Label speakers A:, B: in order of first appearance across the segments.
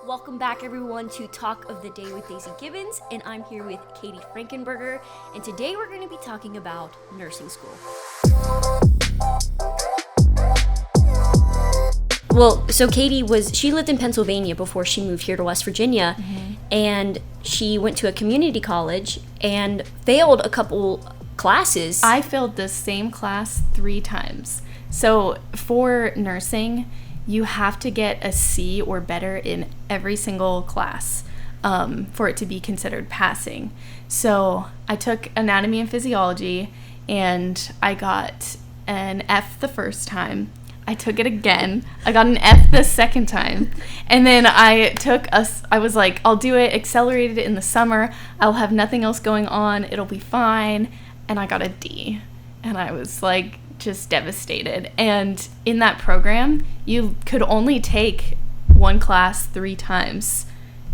A: Welcome back, everyone, to Talk of the Day with Daisy Gibbons, and I'm here with Katie Frankenberger, and today we're going to be talking about nursing school. Well, so Katie she lived in Pennsylvania before she moved here to West Virginia, and she went to a community college and failed a couple classes.
B: I failed the same class 3 times. So for nursing, you have to get a C or better in every single class for it to be considered passing. So I took anatomy and physiology, and I got an F the first time. I took it again. I got an F the second time. And then I was like, I'll do it, accelerated it in the summer. I'll have nothing else going on. It'll be fine. And I got a D. And I was like, just devastated. And in that program, you could only take one class 3 times.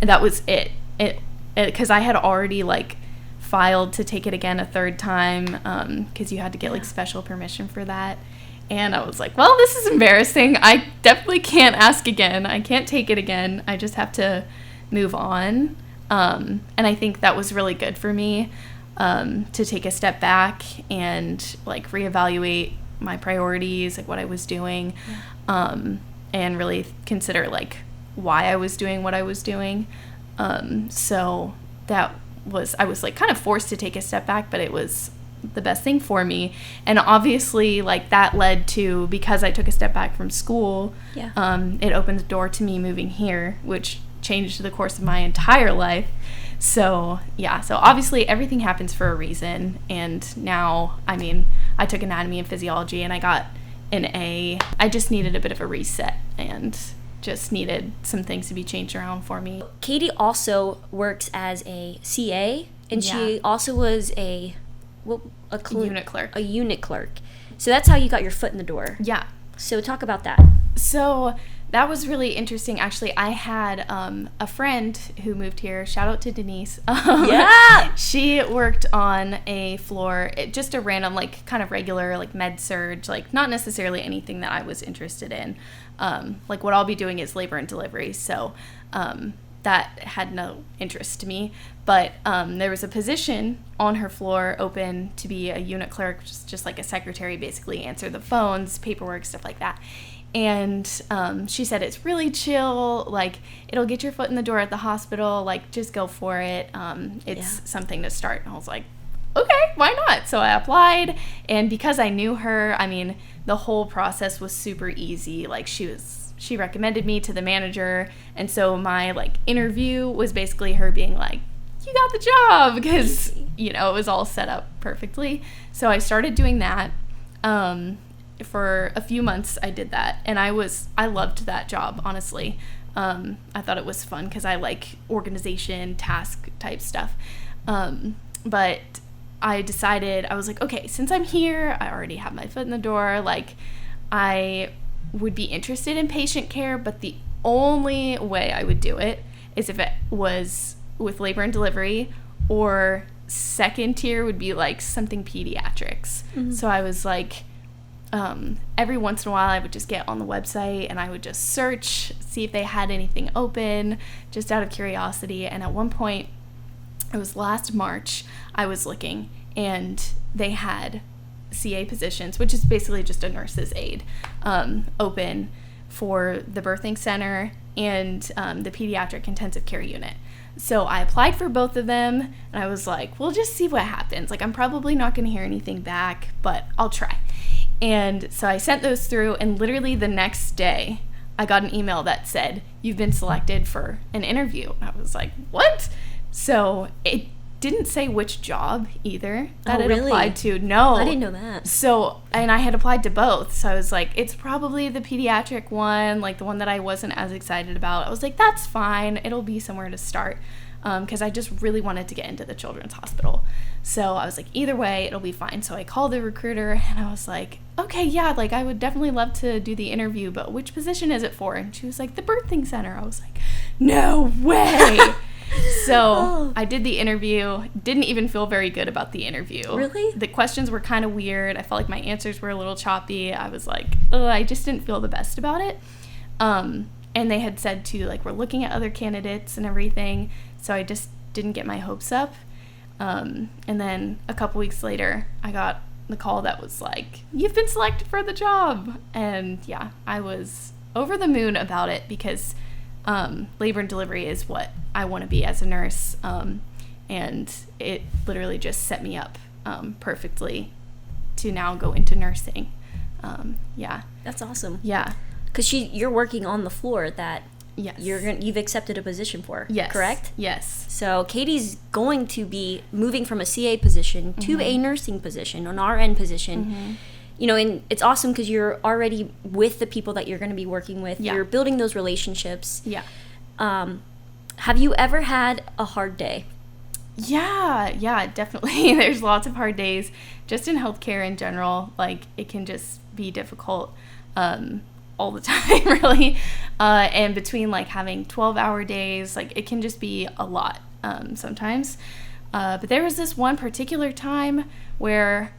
B: And that was it. Because I had already like filed to take it again a 3rd time because you had to get like special permission for that. And I was like, well, this is embarrassing. I definitely can't ask again. I can't take it again. I just have to move on. And I think that was really good for me to take a step back and like reevaluate my priorities, like what I was doing, and really consider like why I was doing what I was doing. So I was like kind of forced to take a step back, but it was the best thing for me. And obviously like that led to, because I took a step back from school, it opened the door to me moving here, which changed the course of my entire life. So obviously everything happens for a reason. And now, I mean, I took anatomy and physiology and I got an A. I just needed a bit of a reset and just needed some things to be changed around for me.
A: Katie also works as a CA, and she also was a unit clerk. A unit clerk. So that's how you got your foot in the door. Yeah. So talk about that.
B: So that was really interesting. Actually, I had a friend who moved here. Shout out to Denise. She worked on a floor, just a random, like kind of regular, like med surge, like not necessarily anything that I was interested in. Like what I'll be doing is labor and delivery. So that had no interest to me. But there was a position on her floor open to be a unit clerk, just like a secretary, basically answer the phones, paperwork, stuff like that. And she said it's really chill, like it'll get your foot in the door at the hospital, like just go for it. It's something to start. And I was like, okay, why not? So I applied, and because I knew her, I mean, the whole process was super easy. Like she recommended me to the manager, and so my like interview was basically her being like, you got the job, because it was all set up perfectly. So I started doing that. For a few months I did that, and I loved that job, honestly. I thought it was fun because I like organization, task type stuff. But I decided, I was like, okay, since I'm here, I already have my foot in the door, like I would be interested in patient care, but the only way I would do it is if it was with labor and delivery, or second tier would be like something pediatrics. So I was like, every once in a while I would just get on the website and I would just search, see if they had anything open, just out of curiosity. And at one point, it was last March, I was looking, and they had CA positions, which is basically just a nurse's aide, open for the birthing center and the pediatric intensive care unit. So I applied for both of them, and I was like, we'll just see what happens. Like, I'm probably not going to hear anything back, but I'll try. And so I sent those through, and literally the next day, I got an email that said, you've been selected for an interview. And I was like, what? So it didn't say which job either that it applied to. No.
A: I didn't know that.
B: So, and I had applied to both. So I was like, it's probably the pediatric one, like the one that I wasn't as excited about. I was like, that's fine. It'll be somewhere to start. Because I just really wanted to get into the children's hospital. So I was like, either way, it'll be fine. So I called the recruiter, and I was like, okay, yeah, like I would definitely love to do the interview, but which position is it for? And she was like, the birthing center. I was like, no way. So I did the interview, didn't even feel very good about the interview.
A: Really?
B: The questions were kind of weird. I felt like my answers were a little choppy. I was like, I just didn't feel the best about it. And they had said too, like, we're looking at other candidates and everything. So I just didn't get my hopes up. And then a couple weeks later, I got the call that was like, you've been selected for the job. And yeah, I was over the moon about it because labor and delivery is what I want to be as a nurse. And it literally just set me up perfectly to now go into nursing. Yeah.
A: That's awesome.
B: Yeah.
A: Because you're working on the floor that
B: yes.
A: You've accepted a position for,
B: yes.
A: correct?
B: Yes.
A: So Katie's going to be moving from a CA position to a nursing position, an RN position. You know, and it's awesome because you're already with the people that you're going to be working with. Yeah. You're building those relationships.
B: Yeah.
A: Have you ever had a hard day?
B: Yeah, definitely. There's lots of hard days just in healthcare in general. Like, it can just be difficult all the time, really. And between, like, having 12-hour days, like, it can just be a lot sometimes. But there was this one particular time where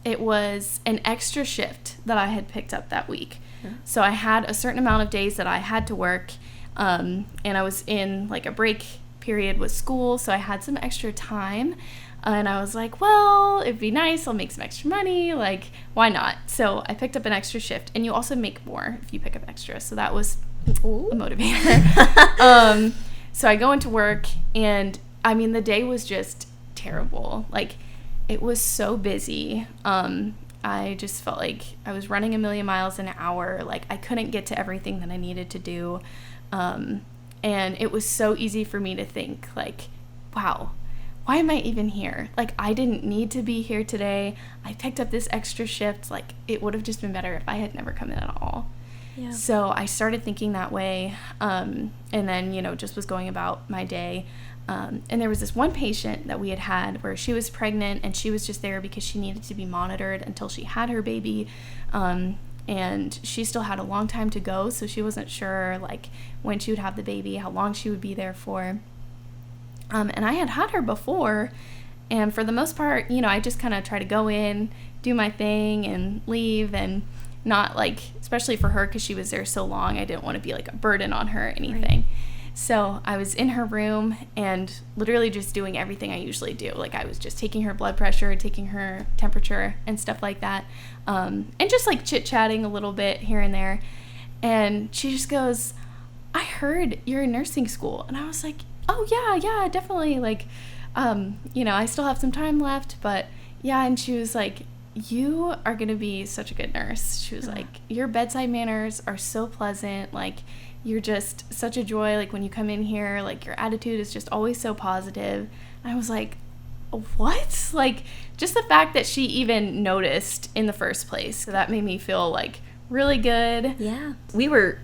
B: it was an extra shift that I had picked up that week. Yeah. So I had a certain amount of days that I had to work, and I was in, like, a break period with school, so I had some extra time. And I was like, well, it'd be nice. I'll make some extra money. Like, why not? So I picked up an extra shift. And you also make more if you pick up extra. So that was a motivator. So I go into work, and, I mean, the day was just terrible. Like, it was so busy. I just felt like I was running 1,000,000 miles an hour. Like, I couldn't get to everything that I needed to do. And it was so easy for me to think, like, wow, why am I even here? Like, I didn't need to be here today. I picked up this extra shift. Like, it would have just been better if I had never come in at all. Yeah. So I started thinking that way, and then, you know, just was going about my day. And there was this one patient that we had where she was pregnant, and she was just there because she needed to be monitored until she had her baby. And she still had a long time to go, so she wasn't sure, like, when she would have the baby, how long she would be there for. And I had her before, and for the most part, you know, I just kind of try to go in, do my thing, and leave, and not, like, especially for her, because she was there so long, I didn't want to be, like, a burden on her or anything. Right. So I was in her room and literally just doing everything I usually do. Like, I was just taking her blood pressure, taking her temperature, and stuff like that, and just, like, chit-chatting a little bit here and there. And she just goes, I heard you're in nursing school. And I was like, oh, yeah, definitely. Like, you know, I still have some time left, but yeah. And she was like, you are going to be such a good nurse. She was like, your bedside manners are so pleasant. Like, you're just such a joy. Like, when you come in here, like, your attitude is just always so positive. And I was like, what? Like, just the fact that she even noticed in the first place. So that made me feel, like, really good.
A: Yeah. We were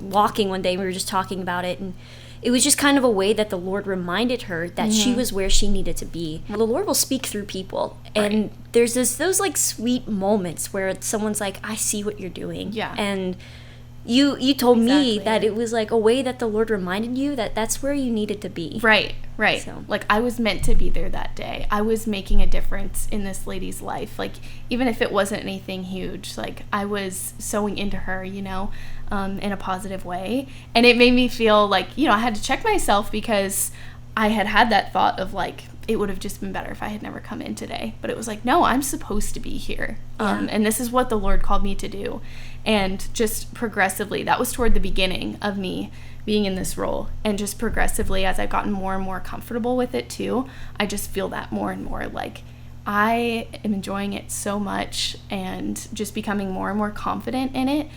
A: walking one day, we were just talking about it, and it was just kind of a way that the Lord reminded her that she was where she needed to be. The Lord will speak through people. Right. And there's those, like, sweet moments where someone's like, I see what you're doing. Yeah. And you told me that it was, like, a way that the Lord reminded you that that's where you needed to be.
B: Right. So, like, I was meant to be there that day. I was making a difference in this lady's life. Like, even if it wasn't anything huge, like, I was sewing into her, you know, in a positive way. And it made me feel like, you know, I had to check myself because I had that thought of, like, it would have just been better if I had never come in today. But it was like, no, I'm supposed to be here. And this is what the Lord called me to do. And just progressively, that was toward the beginning of me being in this role. And just progressively, as I've gotten more and more comfortable with it too, I just feel that more and more. Like, I am enjoying it so much and just becoming more and more confident in it.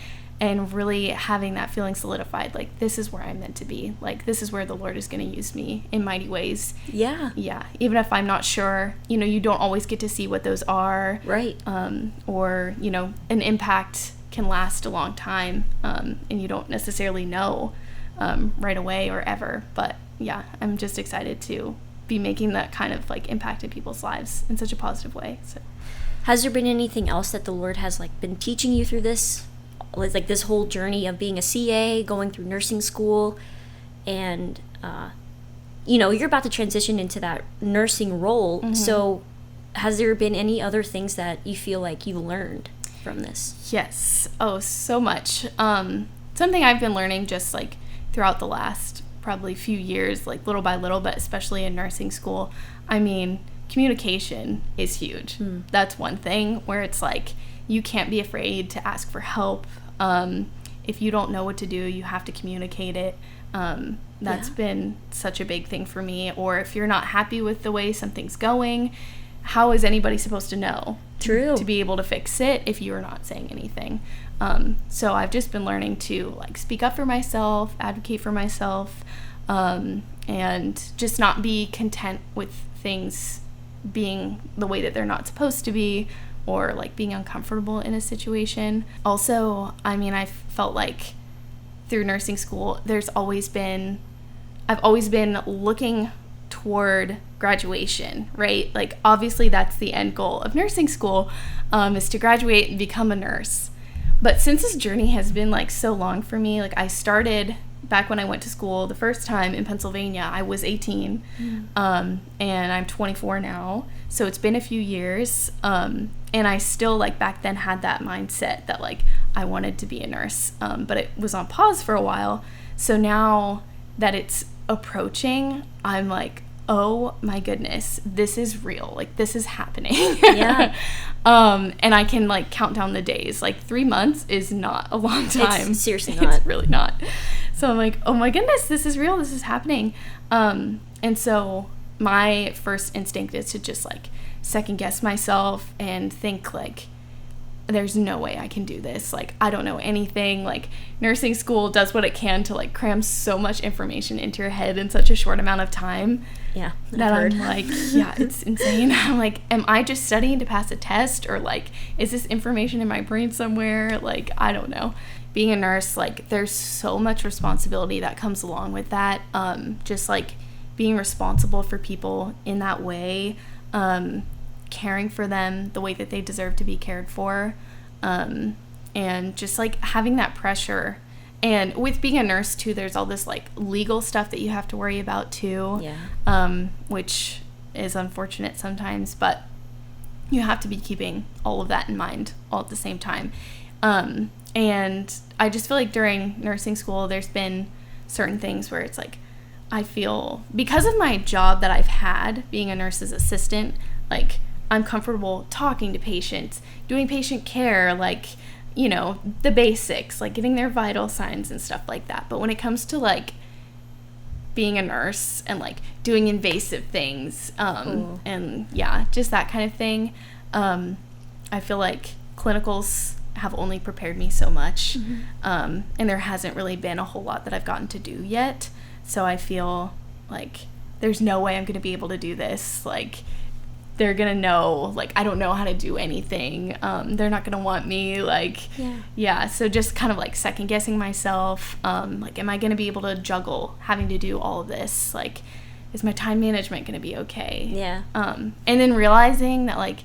B: And really having that feeling solidified, like, this is where I'm meant to be. Like, this is where the Lord is going to use me in mighty ways. Yeah. Even if I'm not sure, you know, you don't always get to see what those are. Right. Or, you know, an impact can last a long time, and you don't necessarily know right away or ever. But, yeah, I'm just excited to be making that kind of, like, impact in people's lives in such a positive way. So,
A: has there been anything else that the Lord has, like, been teaching you through this? Like, this whole journey of being a CA, going through nursing school, and, you know, you're about to transition into that nursing role. Mm-hmm. So has there been any other things that you feel like you learned from this?
B: Yes. Oh, so much. something I've been learning just like throughout the last probably few years, like little by little, but especially in nursing school. I mean, communication is huge. That's one thing where it's like you can't be afraid to ask for help. If you don't know what to do, you have to communicate it. That's been such a big thing for me. Or if you're not happy with the way something's going, how is anybody supposed to know?
A: True.
B: To be able to fix it if you're not saying anything. So I've just been learning to like speak up for myself, advocate for myself, and just not be content with things being the way that they're not supposed to be, or like being uncomfortable in a situation. Also, I mean, I felt like through nursing school, I've always been looking toward graduation, right? Like obviously that's the end goal of nursing school, is to graduate and become a nurse. But since this journey has been like so long for me, like I started back when I went to school the first time in Pennsylvania, I was 18, and I'm 24 now. So it's been a few years, and I still like back then had that mindset that like I wanted to be a nurse, but it was on pause for a while. So now that it's approaching, I'm like, oh my goodness, this is real. Like this is happening.
A: Yeah.
B: And I can like count down the days. Like 3 months is not a long time.
A: It's seriously not.
B: It's really not. So I'm like, oh my goodness, this is real. This is happening. And so my first instinct is to just like second guess myself and think like, there's no way I can do this. Like, I don't know anything. Like, nursing school does what it can to like cram so much information into your head in such a short amount of time.
A: Yeah,
B: that I'm like, yeah, it's insane. I'm like, am I just studying to pass a test, or like, is this information in my brain somewhere? Like, I don't know. Being a nurse, like, there's so much responsibility that comes along with that. Just like being responsible for people in that way, caring for them the way that they deserve to be cared for, and just like having that pressure. And with being a nurse too, there's all this like legal stuff that you have to worry about too, which is unfortunate sometimes, but you have to be keeping all of that in mind all at the same time. And I just feel like during nursing school, there's been certain things where it's like, I feel because of my job that I've had being a nurse's assistant, like I'm comfortable talking to patients, doing patient care, like, you know, the basics, like getting their vital signs and stuff like that. But when it comes to like being a nurse and like doing invasive things, and yeah, just that kind of thing, I feel like clinicals have only prepared me so much, and there hasn't really been a whole lot that I've gotten to do yet. So I feel like there's no way I'm going to be able to do this. Like, they're going to know, like, I don't know how to do anything. They're not going to want me, like, yeah. So just kind of, like, second-guessing myself. Like, am I going to be able to juggle having to do all of this? Like, is my time management going to be okay?
A: Yeah.
B: And then realizing that, like,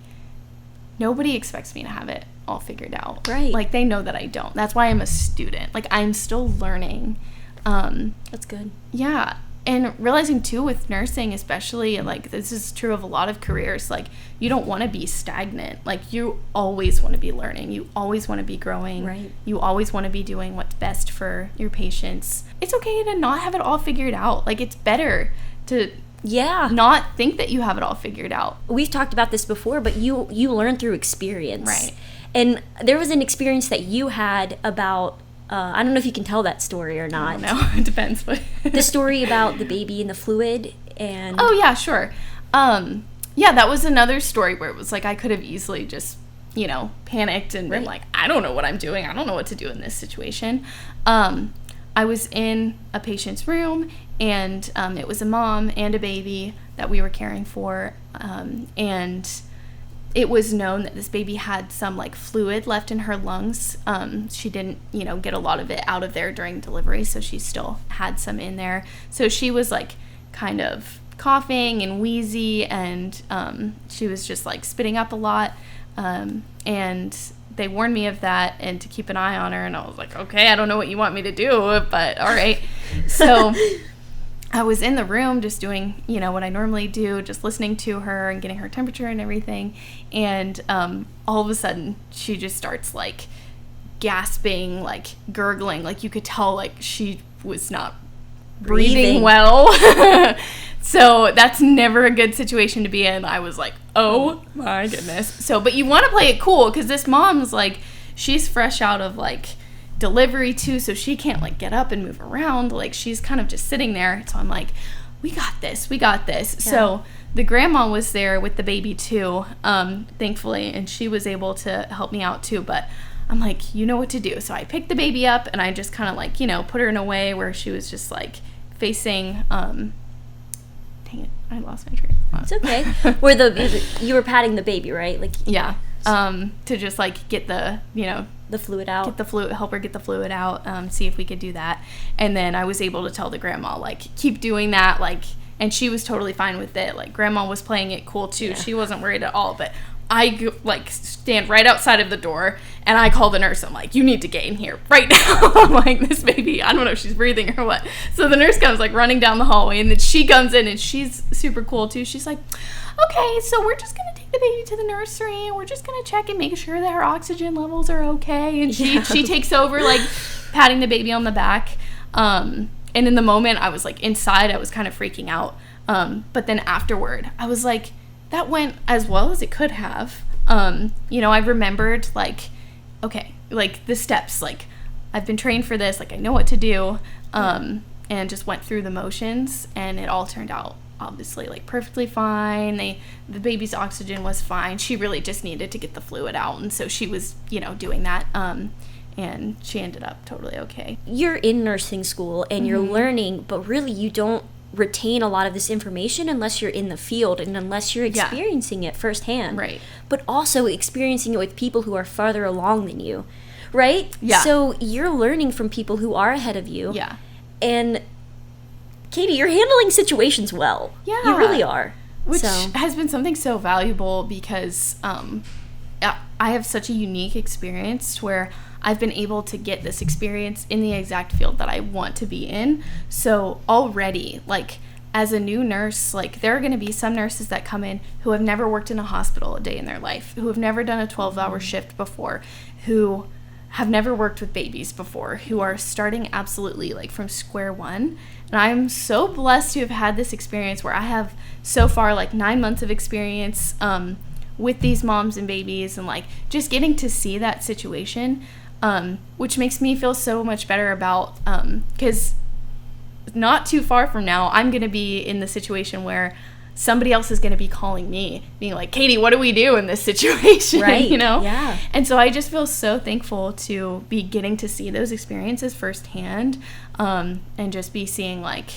B: nobody expects me to have it all figured out.
A: Right.
B: Like, they know that I don't. That's why I'm a student. Like, I'm still learning.
A: That's good.
B: Yeah. And realizing too with nursing especially, like this is true of a lot of careers, like you don't want to be stagnant. Like you always want to be learning. You always want to be growing.
A: Right.
B: You always want to be doing what's best for your patients. It's okay to not have it all figured out. Like it's better to not think that you have it all figured out.
A: We've talked about this before, but you learn through experience.
B: Right.
A: And there was an experience that you had about I don't know if you can tell that story or not.
B: No, it depends. But
A: the story about the baby and the fluid and...
B: Oh, yeah, sure. Yeah, that was another story where it was like I could have easily just, you know, panicked and been like, I don't know what I'm doing. I don't know what to do in this situation. I was in a patient's room, and it was a mom and a baby that we were caring for, and it was known that this baby had some like fluid left in her lungs. She didn't, you know, get a lot of it out of there during delivery, so she still had some in there. So she was like kind of coughing and wheezy, and she was just like spitting up a lot. And they warned me of that and to keep an eye on her, and I was like, okay, I don't know what you want me to do, but all right. So I was in the room just doing, you know, what I normally do, just listening to her and getting her temperature and everything. And all of a sudden, she just starts, like, gasping, like gurgling, like you could tell like she was not breathing well. So that's never a good situation to be in. I was like, oh my goodness. So, but you want to play it cool because this mom's like, she's fresh out of like delivery too, so she can't like get up and move around. Like she's kind of just sitting there. So I'm like, we got this. Yeah. So the grandma was there with the baby too, thankfully, and she was able to help me out too. But I'm like, you know what to do. So I picked the baby up and I just kind of like, you know, put her in a way where she was just like facing, dang it, I lost my train of thought.
A: It's okay. Where you were patting the baby, right? Like
B: yeah. To just like get the, you know,
A: the fluid out.
B: Help her get the fluid out, see if we could do that. And then I was able to tell the grandma, like, keep doing that, like, and she was totally fine with it. Like, grandma was playing it cool too. Yeah. She wasn't worried at all. But I, like, stand right outside of the door, and I call the nurse. I'm like, you need to get in here right now. I'm like, this baby, I don't know if she's breathing or what. So the nurse comes, like, running down the hallway, and then she comes in, and she's super cool too. She's like, okay, so we're just going to take the baby to the nursery, and we're just going to check and make sure that her oxygen levels are okay. And she takes over, like, patting the baby on the back. And in the moment, I was, like, inside. I was kind of freaking out. But then afterward, I was like, that went as well as it could have. You know, I remembered, like, okay, like, the steps. Like, I've been trained for this. Like, I know what to do. And just went through the motions, and it all turned out obviously like perfectly fine. The baby's oxygen was fine. She really just needed to get the fluid out, and so she was, you know, doing that, and she ended up totally okay.
A: You're in nursing school and you're learning, but really you don't retain a lot of this information unless you're in the field and unless you're experiencing it firsthand,
B: right? But
A: also experiencing it with people who are farther along than you, right?
B: Yeah.
A: So you're learning from people who are ahead of you.
B: Yeah.
A: And Katie, you're handling situations well.
B: Yeah.
A: You really are.
B: Which has been something so valuable because I have such a unique experience where I've been able to get this experience in the exact field that I want to be in. So already, like, as a new nurse, like, there are going to be some nurses that come in who have never worked in a hospital a day in their life, who have never done a 12-hour shift before, who have never worked with babies before, who are starting absolutely like from square one. And I'm so blessed to have had this experience where I have so far like 9 months of experience with these moms and babies, and like just getting to see that situation, which makes me feel so much better about, because not too far from now, I'm going to be in the situation where somebody else is going to be calling me, being like, Katie, what do we do in this situation?
A: Right.
B: You know?
A: Yeah.
B: And so I just feel so thankful to be getting to see those experiences firsthand, and just be seeing like,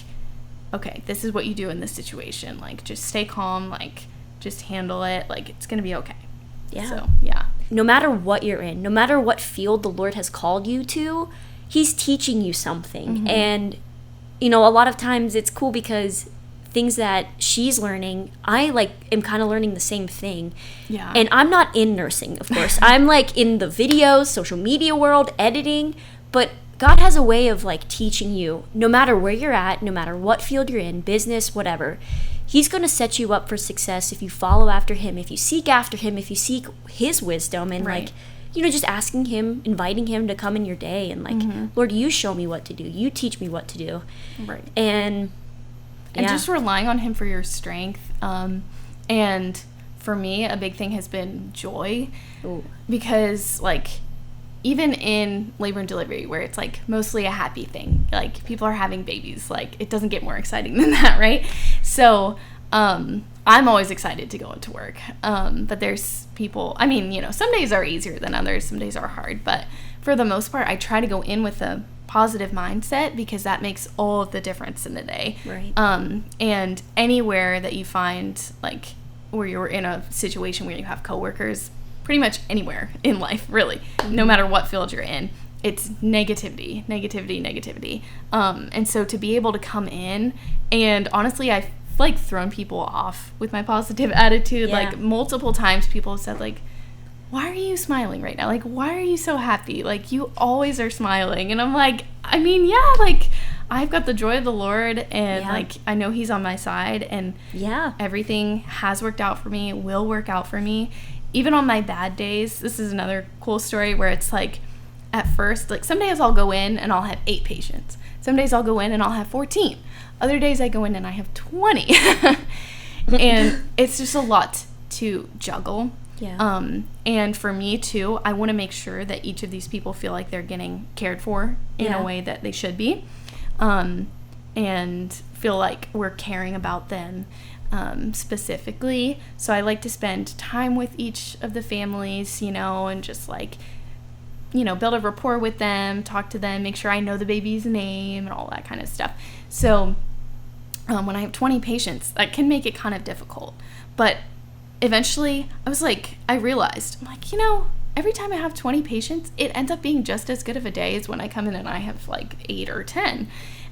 B: okay, this is what you do in this situation. Like, just stay calm, like, just handle it. Like, it's going to be okay.
A: Yeah.
B: So, yeah.
A: No matter what you're in, no matter what field the Lord has called you to, He's teaching you something. Mm-hmm. And, you know, a lot of times it's cool because things that she's learning, I like am kind of learning the same thing.
B: Yeah.
A: And I'm not in nursing, of course. I'm like in the videos, social media world, editing, but God has a way of like teaching you, no matter where you're at, no matter what field you're in, business, whatever. He's going to set you up for success if you follow after Him, if you seek after Him, if you seek His wisdom, and like, you know, just asking Him, inviting Him to come in your day, and like, Lord, you show me what to do. You teach me what to do.
B: Right.
A: And
B: just relying on Him for your strength. And for me, a big thing has been joy.
A: Ooh.
B: Because, like, even in labor and delivery, where it's, like, mostly a happy thing, like, people are having babies, like, it doesn't get more exciting than that, right? So, I'm always excited to go into work. But there's people, I mean, you know, some days are easier than others, some days are hard. But for the most part, I try to go in with a positive mindset, because that makes all of the difference in the day.
A: Right.
B: And anywhere that you find, like, where you're in a situation where you have coworkers, pretty much anywhere in life, really, no matter what field you're in, it's negativity. And so to be able to come in, and honestly, I've like thrown people off with my positive attitude.
A: Yeah.
B: Like, multiple times people have said, like, why are you smiling right now? Like, why are you so happy? Like, you always are smiling. And I'm like, I mean, yeah, like, I've got the joy of the Lord, and like, I know He's on my side, and everything has worked out for me, will work out for me. Even on my bad days, this is another cool story where it's like, at first, like some days I'll go in and I'll have 8 patients. Some days I'll go in and I'll have 14. Other days I go in and I have 20. And it's just a lot to juggle.
A: Yeah.
B: And for me too, I want to make sure that each of these people feel like they're getting cared for in a way that they should be. And feel like we're caring about them specifically. So I like to spend time with each of the families, and just like, build a rapport with them, talk to them, make sure I know the baby's name and all that kind of stuff. So when I have 20 patients, that can make it kind of difficult. But eventually I realized, I'm like, every time I have 20 patients, it ends up being just as good of a day as when I come in and I have like 8 or 10.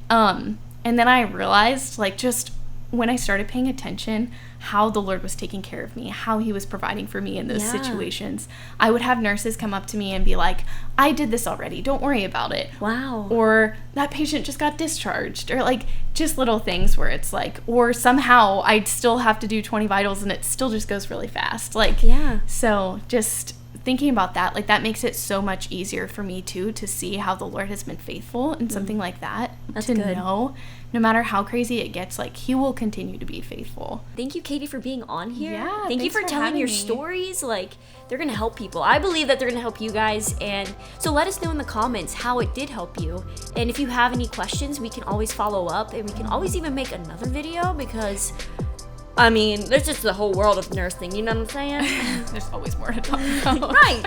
B: And then I realized, like, just when I started paying attention, how the Lord was taking care of me, how he was providing for me in those situations. I would have nurses come up to me and be like, I did this already, don't worry about it.
A: Wow.
B: Or that patient just got discharged, or like just little things where it's like, or somehow I still have to do 20 vitals and it still just goes really fast. Like, so just thinking about that, like, that makes it so much easier for me too, to see how the Lord has been faithful in something like that.
A: That's
B: to
A: good.
B: know no matter how crazy it gets, like, he will continue to be faithful.
A: Thank you, Katie, for being on here.
B: Yeah,
A: Thank you for telling your stories. Like, they're going to help people. I believe that they're going to help you guys. And so let us know in the comments how it did help you. And if you have any questions, we can always follow up. And we can always even make another video because, I mean, there's just the whole world of nursing. You know what I'm saying?
B: There's always more to talk about.
A: Right.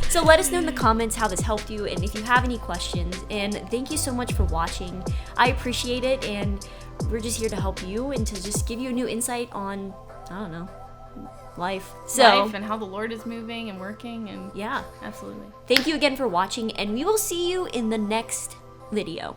A: So let us know in the comments how this helped you and if you have any questions. And thank you so much for watching. I appreciate it. And we're just here to help you and to just give you a new insight on, I don't know, life.
B: Life and how the Lord is moving and working. And
A: yeah,
B: absolutely.
A: Thank you again for watching, and we will see you in the next video.